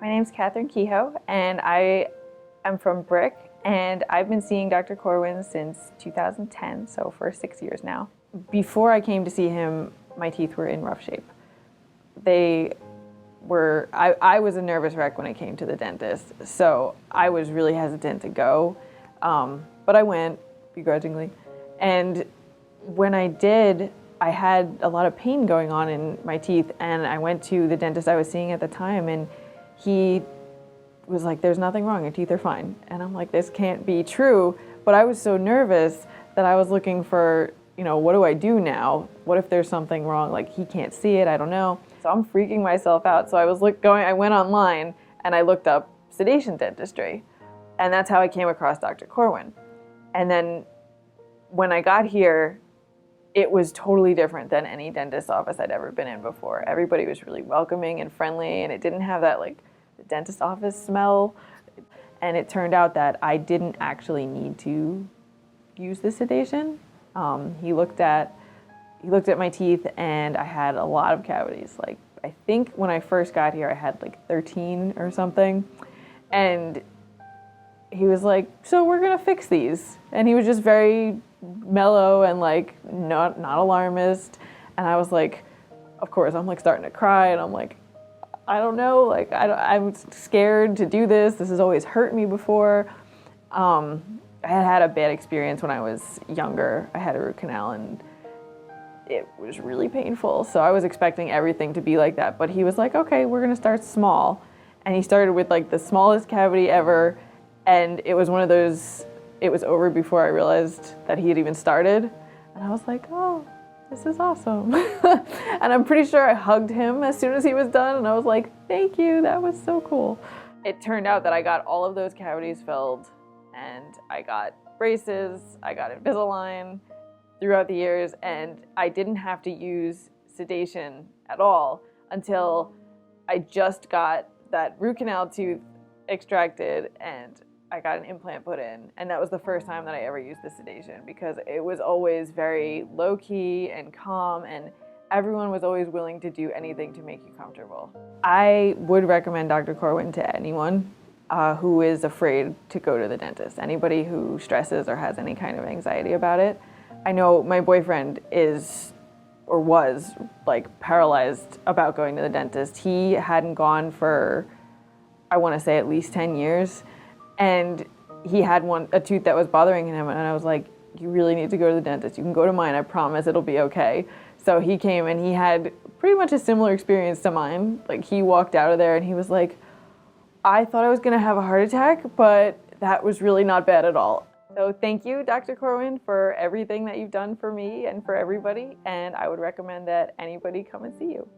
My name's Katherine Kehoe, and I am from Brick, and I've been seeing Dr. Korwin since 2010, so for 6 years now. Before I came to see him, my teeth were in rough shape. I was a nervous wreck when I came to the dentist, so I was really hesitant to go, but I went begrudgingly. And when I did, I had a lot of pain going on in my teeth, and I went to the dentist I was seeing at the time, and he was like, "There's nothing wrong, your teeth are fine." And I'm like, this can't be true. But I was so nervous that I was looking for, what do I do now? What if there's something wrong? Like, he can't see it, I don't know. So I'm freaking myself out. So I went online and I looked up sedation dentistry. And that's how I came across Dr. Korwin. And then when I got here, it was totally different than any dentist office I'd ever been in before. Everybody was really welcoming and friendly, and it didn't have that the dentist office smell. And it turned out that I didn't actually need to use the sedation. He looked at my teeth, and I had a lot of cavities. I think when I first got here, I had 13 or something. And he was like, "So we're gonna fix these." And he was just very mellow and not alarmist. And I was like, of course, I'm starting to cry, and I'm like, I don't know, I'm scared to do this. This has always hurt me before. I had a bad experience when I was younger. I had a root canal, and it was really painful. So I was expecting everything to be like that. But he was like, "Okay, we're gonna start small." And he started with the smallest cavity ever. And it was one of those, it was over before I realized that he had even started. And I was like, oh, this is awesome. And I'm pretty sure I hugged him as soon as he was done. And I was like, thank you, that was so cool. It turned out that I got all of those cavities filled, and I got braces, I got Invisalign throughout the years, and I didn't have to use sedation at all until I just got that root canal tooth extracted and I got an implant put in. And that was the first time that I ever used the sedation, because it was always very low-key and calm, and everyone was always willing to do anything to make you comfortable. I would recommend Dr. Korwin to anyone who is afraid to go to the dentist, anybody who stresses or has any kind of anxiety about it. I know my boyfriend is, or was, paralyzed about going to the dentist. He hadn't gone for, I want to say, at least 10 years. And he had a tooth that was bothering him, and I was like, you really need to go to the dentist. You can go to mine, I promise it'll be okay. So he came, and he had pretty much a similar experience to mine. He walked out of there and he was like, I thought I was gonna have a heart attack, but that was really not bad at all. So thank you, Dr. Korwin, for everything that you've done for me and for everybody, and I would recommend that anybody come and see you.